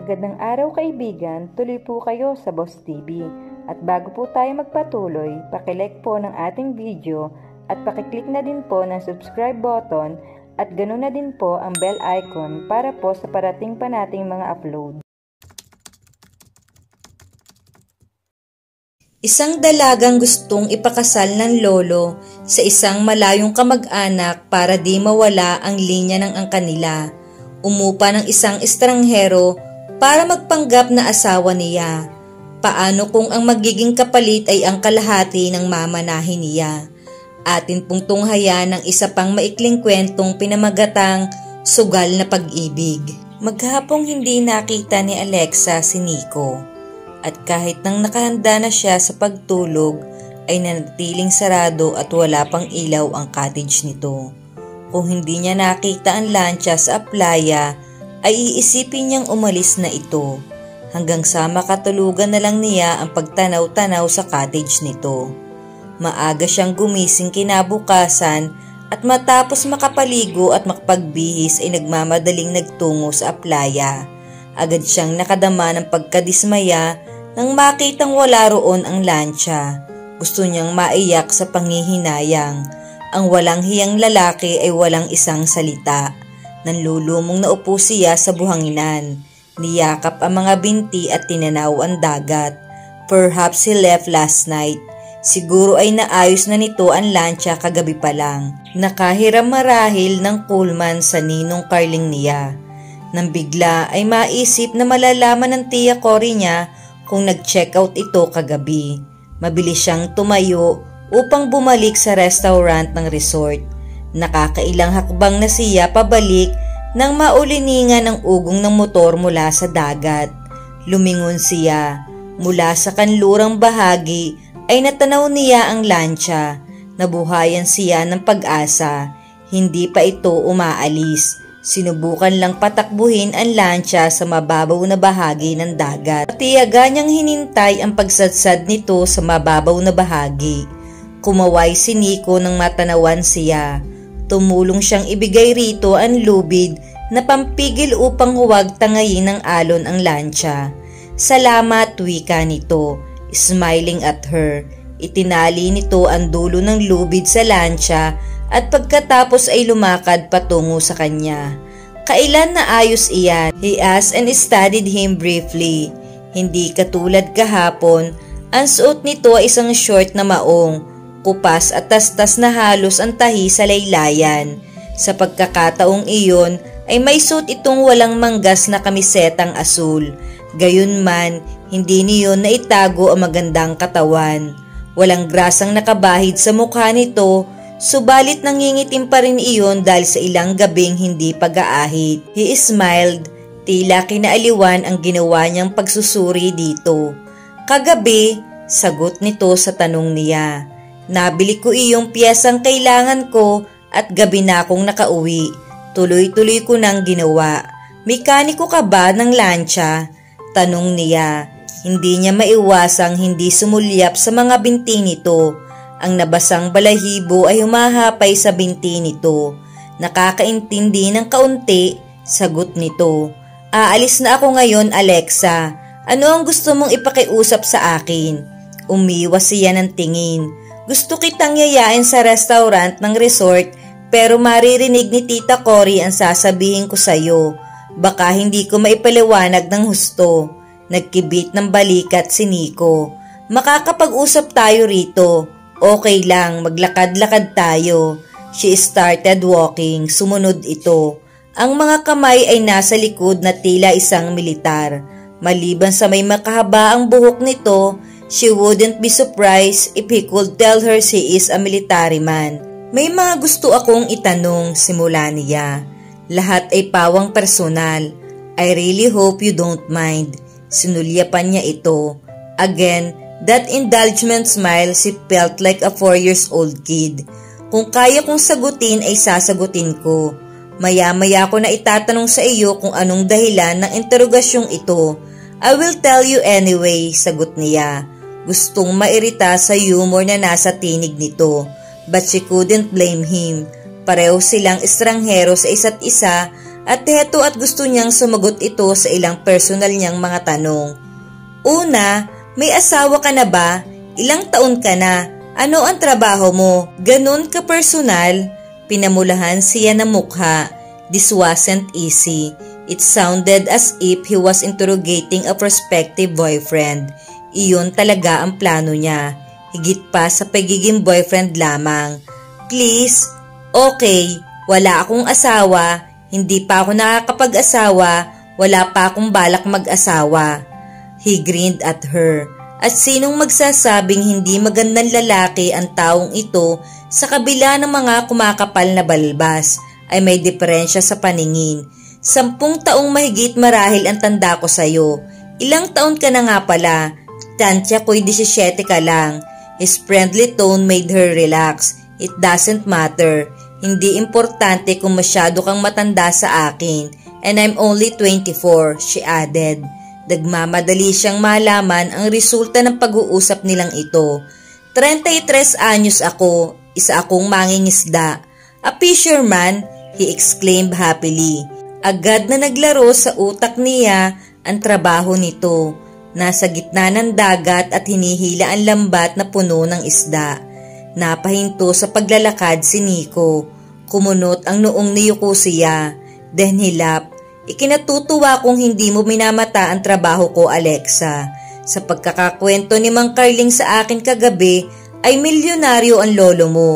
Magandang araw kaibigan, tuloy po kayo sa Boss TV. At bago po tayo magpatuloy, pakilike po ng ating video at pakiclick na din po ng subscribe button at ganoon na din po ang bell icon para po sa parating pa nating mga upload. Isang dalagang gustong ipakasal ng lolo sa isang malayong kamag-anak para di mawala ang linya ng angkan nila. Umupa ng isang estranghero para magpanggap na asawa niya. Paano kung ang magiging kapalit ay ang kalahati ng mamanahin niya? Atin pong tunghayan ng isa pang maikling kwentong pinamagatang Sugal na Pag-ibig. Maghapong hindi nakita ni Alexa si Nico. At kahit nang nakahanda na siya sa pagtulog ay nanatiling sarado at wala pang ilaw ang cottage nito. Kung hindi niya nakita ang lancha sa playa ay iisipin niyang umalis na ito hanggang sa makatulugan na lang niya ang pagtanaw-tanaw sa cottage nito. Maaga siyang gumising kinabukasan at matapos makapaligo at makapagbihis ay nagmamadaling nagtungo sa playa. Agad siyang nakadama ng pagkadismaya nang makitang wala roon ang lancha. Gusto niyang maiyak sa panghihinayang. Ang walang hiyang lalaki ay walang isang salita. Nanlulumong na upo siya sa buhanginan. Niyakap ang mga binti at tinanaw ang dagat. Perhaps he left last night. Siguro ay naayos na nito ang lancha kagabi pa lang. Nakahiram marahil ng pullman sa ninong Carling niya. Nang bigla ay maisip na malalaman ng tiya Cory niya kung nag-check out ito kagabi. Mabilis siyang tumayo upang bumalik sa restaurant ng resort. Nakakailang hakbang na siya pabalik nang mauliningan ang ugong ng motor mula sa dagat. Lumingon siya. Mula sa kanlurang bahagi ay natanaw niya ang lancha. Nabuhayan siya ng pag-asa. Hindi pa ito umaalis. Sinubukan lang patakbuhin ang lancha sa mababaw na bahagi ng dagat. Tiyaga niyang hinintay ang pagsadsad nito sa mababaw na bahagi. Kumaway si Nico nang matanawan siya. Tumulong siyang ibigay rito ang lubid na pampigil upang huwag tangayin ng alon ang lancha. Salamat, wika nito, smiling at her. Itinali nito ang dulo ng lubid sa lancha at pagkatapos ay lumakad patungo sa kanya. Kailan na ayos iyan? He asked and studied him briefly. Hindi katulad kahapon, ang suot nito ay isang short na maong, kupas at tastas na halos ang tahi sa laylayan. Sa pagkakataong iyon ay may suot itong walang manggas na kamisetang asul. Gayunman, hindi niyon naitago ang magandang katawan. Walang grasang nakabahid sa mukha nito, subalit nangingitim pa rin iyon dahil sa ilang gabing hindi pag-aahit. He smiled, tila kinaaliwan ang ginawa niyang pagsusuri dito. Kagabi, sagot nito sa tanong niya. Nabili ko iyong piyesang kailangan ko at gabi na akong nakauwi. Tuloy-tuloy ko nang ginawa. Mekaniko ka ba ng lancha? Tanong niya. Hindi niya maiwasang hindi sumulyap sa mga binti nito. Ang nabasang balahibo ay humahapay sa binti nito. Nakakaintindi ng kaunti, sagot nito. Aalis na ako ngayon, Alexa. Ano ang gusto mong ipakiusap sa akin? Umiwas siya ng tingin. Gusto kitang yayain sa restaurant ng resort pero maririnig ni Tita Cory ang sasabihin ko sa'yo. Baka hindi ko maipaliwanag ng husto. Nagkibit ng balikat si Nico. Makakapag-usap tayo rito. Okay lang, maglakad-lakad tayo. She started walking, sumunod ito. Ang mga kamay ay nasa likod na tila isang militar. Maliban sa may makahaba ang buhok nito, she wouldn't be surprised if he could tell her she is a military man. May mga gusto akong itanong, simula niya. Lahat ay pawang personal. I really hope you don't mind. Sinulyapan niya ito. Again, that indulgent smile, she felt like a 4 years old kid. Kung kaya kong sagutin ay sasagutin ko. Maya-maya ko na itatanong sa iyo kung anong dahilan ng interogasyong ito. I will tell you anyway, sagot niya. Gustong mairita sa humor na nasa tinig nito. But she couldn't blame him. Pareho silang estranghero sa isa't isa at heto at gusto niyang sumagot ito sa ilang personal niyang mga tanong. Una, may asawa ka na ba? Ilang taon ka na? Ano ang trabaho mo? Ganun ka personal? Pinamulahan siya ng mukha. This wasn't easy. It sounded as if he was interrogating a prospective boyfriend. Iyon talaga ang plano niya. Higit pa sa pagiging boyfriend lamang. Please, okay, wala akong asawa, hindi pa ako nakakapag-asawa, wala pa akong balak mag-asawa. He grinned at her. At sinong magsasabing hindi magandang lalaki ang taong ito sa kabila ng mga kumakapal na balbas ay may diferensya sa paningin. 10 taong mahigit marahil ang tanda ko sa'yo. Ilang taon ka na nga pala? Tansya ko'y 17 ka lang. His friendly tone made her relax. It doesn't matter. Hindi importante kung masyado kang matanda sa akin. And I'm only 24, she added. Nagmamadali siyang malaman ang resulta ng pag-uusap nilang ito. 33 anyos ako, isa akong mangingisda. A fisherman, he exclaimed happily. Agad na naglaro sa utak niya ang trabaho nito. Nasa gitna ng dagat at hinihila ang lambat na puno ng isda. Napahinto sa paglalakad si Nico. Kumunot ang noong niyuko siya. Then he laughed. Ikinatutuwa kung hindi mo minamata ang trabaho ko, Alexa. Sa pagkakakwento ni Mang Carling sa akin kagabi, ay milyonaryo ang lolo mo.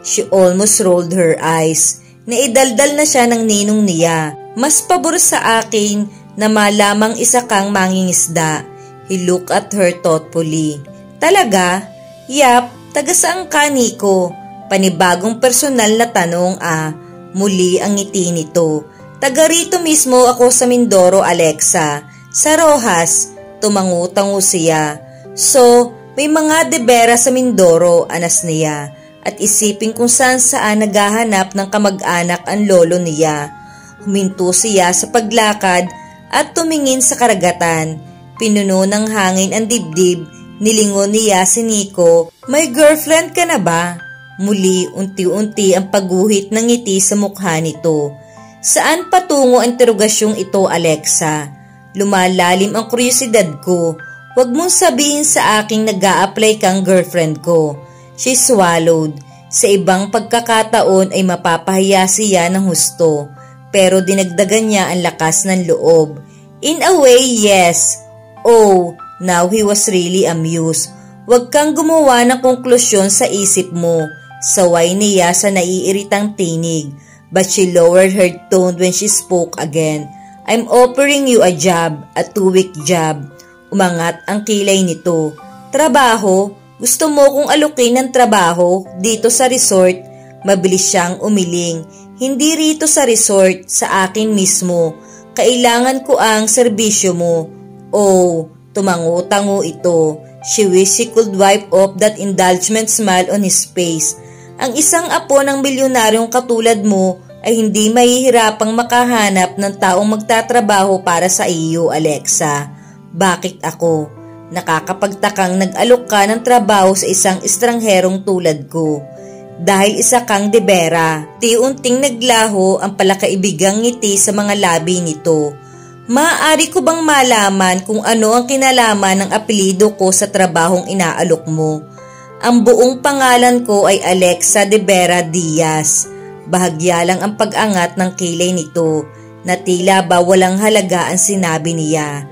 She almost rolled her eyes. Naidaldal na siya ng ninong niya. Mas pabor sa akin na malamang isa kang mangingisda. He looked at her thoughtfully. Talaga? Yap, taga saan ka, Nico? Panibagong personal na tanong Muli ang ngiti nito. Taga rito mismo ako sa Mindoro, Alexa. Sa Rojas, tumangu-tango siya. So, may mga debera sa Mindoro, anas niya. At isipin kung saan naghahanap ng kamag-anak ang lolo niya. Huminto siya sa paglakad at tumingin sa karagatan. Pinuno ng hangin ang dibdib, nilingon niya si Nico. May girlfriend ka na ba? Muli, unti-unti ang pagguhit ng ngiti sa mukha nito. Saan patungo ang interogasyong ito, Alexa? Lumalalim ang kuryosidad ko. Huwag mong sabihin sa aking nag-a-apply kang girlfriend ko. She swallowed. Sa ibang pagkakataon ay mapapahiya siya ng husto. Pero dinagdagan niya ang lakas ng loob. In a way, yes. Oh, now he was really amused. Huwag kang gumawa ng konklusyon sa isip mo. Saway niya sa naiiritang tinig. But she lowered her tone when she spoke again. I'm offering you a job, a 2-week job. Umangat ang kilay nito. Trabaho? Gusto mo kong alukin ng trabaho dito sa resort? Mabilis siyang umiling. Hindi rito sa resort, sa akin mismo. Kailangan ko ang serbisyo mo. Oh, tumango-tango ito. She wished she could wipe off that indulgent smile on his face. Ang isang apo ng milyonaryong katulad mo ay hindi mahihirapang makahanap ng taong magtatrabaho para sa iyo, Alexa. Bakit ako? Nakakapagtakang nag-alok ka ng trabaho sa isang estrangherong tulad ko. Dahil isa kang debera, tiunting naglaho ang palakaibigang ngiti sa mga labi nito. Maaari ko bang malaman kung ano ang kinalaman ng apelido ko sa trabahong inaalok mo? Ang buong pangalan ko ay Alexa de Vera Diaz. Bahagya lang ang pag-angat ng kilay nito na tila ba walang halaga ang sinabi niya.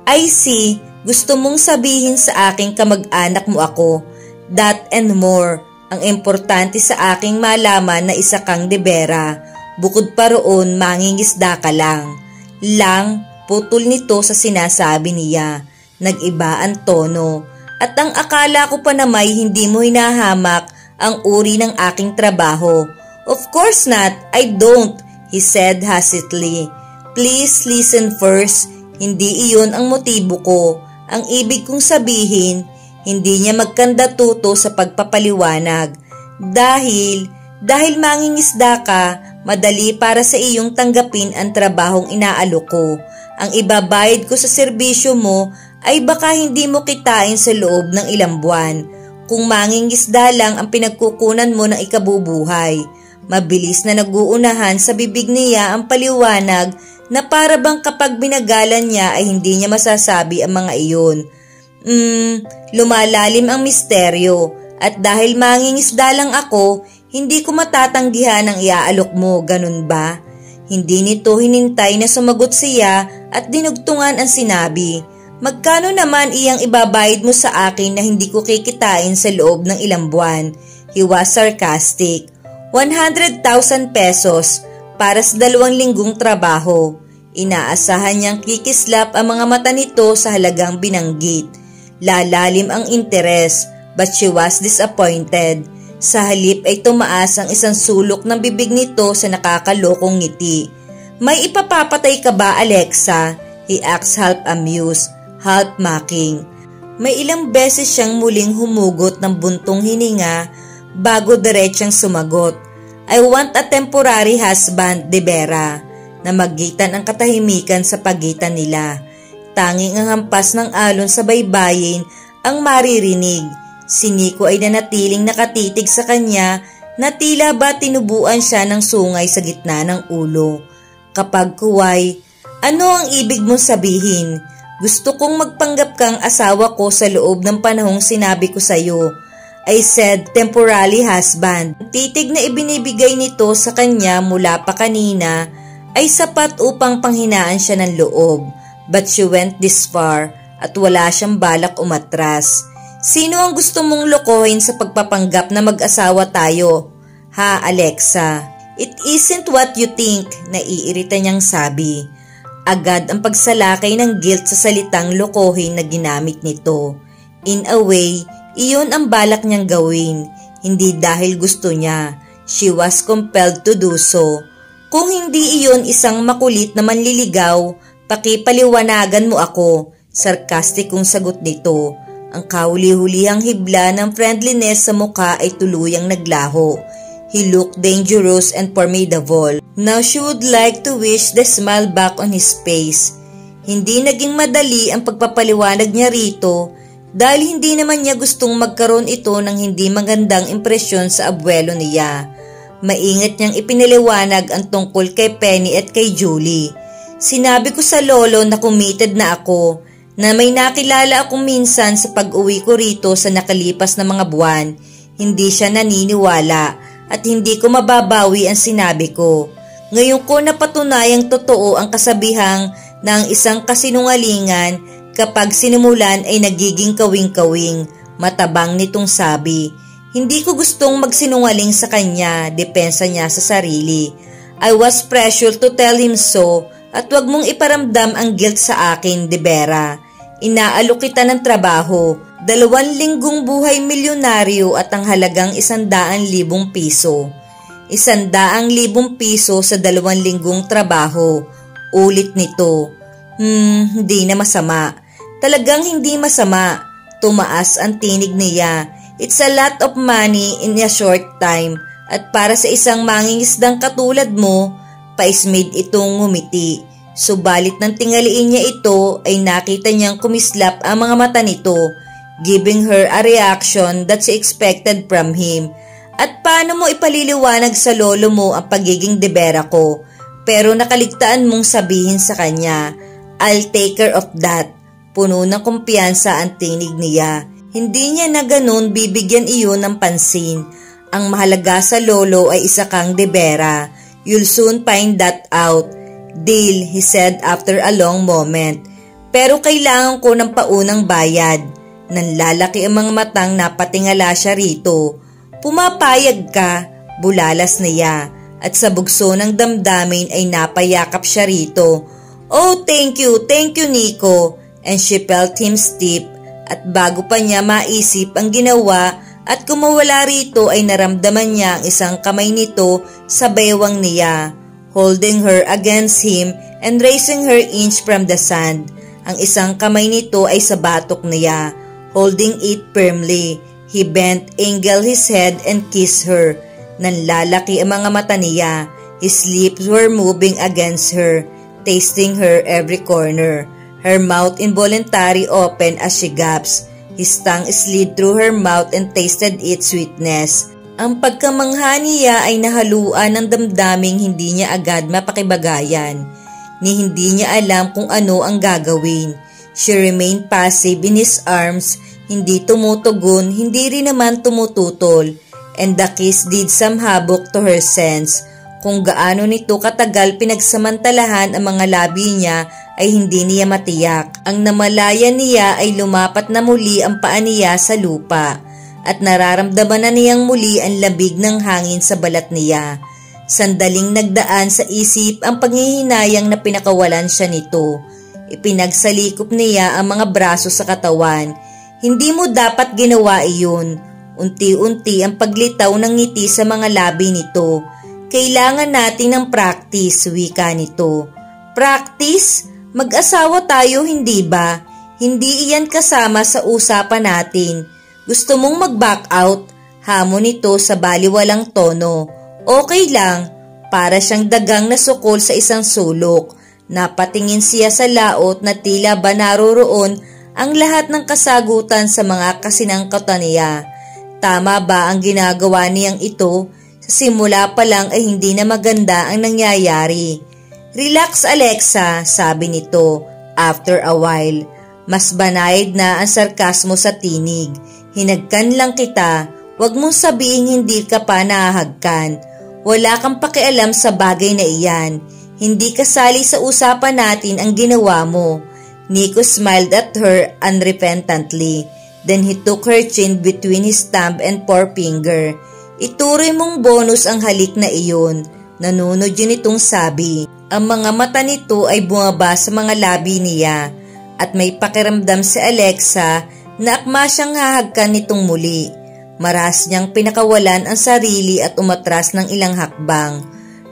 I see, gusto mong sabihin sa aking kamag-anak mo ako. That and more. Ang importante sa aking malaman na isa kang de Vera. Bukod pa roon, mangingisda ka lang. Putol nito sa sinasabi niya. Nag-iba ang tono. At ang akala ko pa namay hindi mo hinahamak ang uri ng aking trabaho. Of course not, I don't, he said hastily. Please listen first, hindi iyon ang motibo ko. Ang ibig kong sabihin, hindi niya magkandatuto sa pagpapaliwanag. Dahil mangingisda ka, madali para sa iyong tanggapin ang trabahong inaalok ko. Ang ibabayad ko sa serbisyo mo ay baka hindi mo kitain sa loob ng ilang buwan. Kung mangingisda lang ang pinagkukunan mo ng ikabubuhay. Mabilis na naguunahan sa bibig niya ang paliwanag na para bang kapag binagalan niya ay hindi niya masasabi ang mga iyon. Lumalalim ang misteryo at dahil mangingisda lang ako, hindi ko matatanggihan ang iaalok mo, ganun ba? Hindi nito hinintay na sumagot siya at dinugtungan ang sinabi. Magkano naman iyang ibabayad mo sa akin na hindi ko kikitain sa loob ng ilang buwan? He was sarcastic. 100,000 pesos para sa 2 linggong trabaho. Inaasahan niyang kikislap ang mga mata nito sa halagang binanggit. Lalalim ang interes, but she was disappointed. Sa halip ay tumaas ang isang sulok ng bibig nito sa nakakalokong ngiti. May ipapapatay ka ba, Alexa? He asked, half amused, half mocking. May ilang beses siyang muling humugot ng buntong hininga bago diretsang sumagot. I want a temporary husband, De Vera. Namagitan ang katahimikan sa pagitan nila. Tanging ang hampas ng alon sa baybayin ang maririnig. Si Nico ay nanatiling nakatitig sa kanya na tila ba tinubuan siya ng sungay sa gitna ng ulo. Kapag kuway, ano ang ibig mong sabihin? Gusto kong magpanggap kang asawa ko sa loob ng panahong sinabi ko sa'yo. I said temporary husband. Titig na ibinibigay nito sa kanya mula pa kanina ay sapat upang panghinaan siya ng loob. But she went this far at wala siyang balak umatras. Sino ang gusto mong lokohin sa pagpapanggap na mag-asawa tayo? Ha, Alexa? It isn't what you think, naiirita niyang sabi. Agad ang pagsalakay ng guilt sa salitang lokohin na ginamit nito. In a way, iyon ang balak niyang gawin, hindi dahil gusto niya. She was compelled to do so. Kung hindi iyon isang makulit na manliligaw, pakipaliwanagan mo ako, sarkastikong sagot nito. Ang kahuli-hulihang hibla ng friendliness sa mukha ay tuluyang naglaho. He looked dangerous and formidable. Now she would like to wish the smile back on his face. Hindi naging madali ang pagpapaliwanag niya rito dahil hindi naman niya gustong magkaroon ito ng hindi magandang impresyon sa abuelo niya. Maingat niyang ipinaliwanag ang tungkol kay Penny at kay Julie. Sinabi ko sa lolo na committed na ako, na may nakilala akong minsan sa pag-uwi ko rito sa nakalipas na mga buwan. Hindi siya naniniwala at hindi ko mababawi ang sinabi ko. Ngayon ko napatunayang totoo ang kasabihang na ang isang kasinungalingan kapag sinimulan ay nagiging kawing-kawing, matabang nitong sabi. Hindi ko gustong magsinungaling sa kanya, depensa niya sa sarili. I was pressured to tell him so at wag mong iparamdam ang guilt sa akin, De Vera. Inaalok kita ng trabaho, 2 linggong buhay milyonaryo at ang halagang 100,000 piso. 100,000 piso sa 2 linggong trabaho. Ulit nito. Hindi na masama. Talagang hindi masama. Tumaas ang tinig niya. It's a lot of money in a short time at para sa isang mangingisdang katulad mo, paismid itong ngumiti. Subalit nang tingaliin niya ito ay nakita niyang kumislap ang mga mata nito, giving her a reaction that she expected from him. At paano mo ipaliliwanag sa lolo mo ang pagiging De Vera ko? Pero nakaligtaan mong sabihin sa kanya, I'll take care of that. Puno ng kumpiyansa ang tinig niya. Hindi niya na ganun bibigyan iyon ng pansin. Ang mahalaga sa lolo ay isa kang De Vera. You'll soon find that out. Deal, he said after a long moment. Pero kailangan ko ng paunang bayad. Nanlalaki ang mga matang napatingala siya rito. Pumapayag ka, bulalas niya. At sa bugso ng damdamin ay napayakap siya rito. Oh, thank you, Nico. And she felt him stiff. At bago pa niya maisip ang ginawa at kumawala rito ay naramdaman niya ang isang kamay nito sa baywang niya, holding her against him and raising her inch from the sand. Ang isang kamay nito ay sa batok niya, holding it firmly. He bent, angled his head and kissed her. Nanlalaki ang mga mata niya. His lips were moving against her, tasting her every corner. Her mouth involuntarily opened as she gasped. His tongue slid through her mouth and tasted its sweetness. Ang pagkamangha niya ay nahaluan ng damdaming hindi niya agad mapakibagayan, ni hindi niya alam kung ano ang gagawin. She remained passive in his arms, hindi tumutugon, hindi rin naman tumututol, and the kiss did some havoc to her sense. Kung gaano nito katagal pinagsamantalahan ang mga labi niya ay hindi niya matiyak. Ang namalayan niya ay lumapat na muli ang paa niya sa lupa at nararamdaman na niyang muli ang labig ng hangin sa balat niya. Sandaling nagdaan sa isip ang panghihinayang na pinakawalan siya nito. Ipinagsalikop niya ang mga braso sa katawan. Hindi mo dapat ginawa iyon. Unti-unti ang paglitaw ng ngiti sa mga labi nito. Kailangan natin ng practice, wika nito. Practice? Mag-asawa tayo, hindi ba? Hindi iyan kasama sa usapan natin. Gusto mong mag-back out? Hamon nito sa baliwalang tono. Okay lang, para siyang dagang nasukol sa isang sulok. Napatingin siya sa laot na tila ba naroroon ang lahat ng kasagutan sa mga kasinangkutan niya. Tama ba ang ginagawa niyang ito? Sa simula pa lang ay hindi na maganda ang nangyayari. Relax Alexa, sabi nito after a while. Mas banayad na ang sarkasmo sa tinig. Hinagkan lang kita, wag mong sabihin hindi ka pa nahahagkan. Wala kang pakialam sa bagay na iyan. Hindi kasali sa usapan natin ang ginawa mo. Nico smiled at her unrepentantly. Then he took her chin between his thumb and forefinger. Ituloy mong bonus ang halik na iyon. Nanunod yun itong sabi. Ang mga mata nito ay bumaba sa mga labi niya at may pakiramdam si Alexa na akma siyang hahagkan nitong muli. Maras niyang pinakawalan ang sarili at umatras ng ilang hakbang.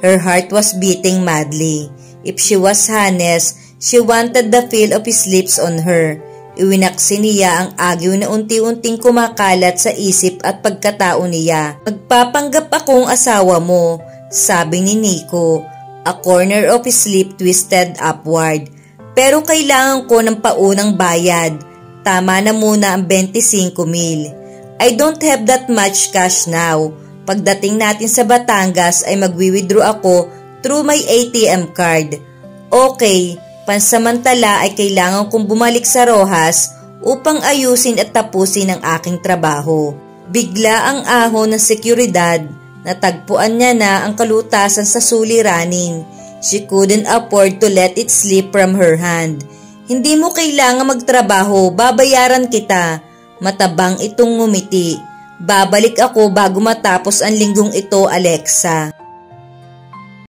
Her heart was beating madly. If she was honest, she wanted the feel of his lips on her. Iwinaksi niya ang agyo na unti-unting kumakalat sa isip at pagkatao niya. Magpapanggap akong asawa mo, sabi ni Nico. A corner of his lip twisted upward. Pero kailangan ko ng paunang bayad. Tama na muna ang 25,000. I don't have that much cash now. Pagdating natin sa Batangas ay magwi-withdraw ako through my ATM card. Okay, pansamantala ay kailangan kong bumalik sa Rojas upang ayusin at tapusin ang aking trabaho. Bigla ang ahon ng seguridad. Natagpuan niya na ang kalutasan sa suliranin. She couldn't afford to let it slip from her hand. Hindi mo kailangan magtrabaho, babayaran kita. Matabang itong ngumiti. Babalik ako bago matapos ang linggong ito, Alexa.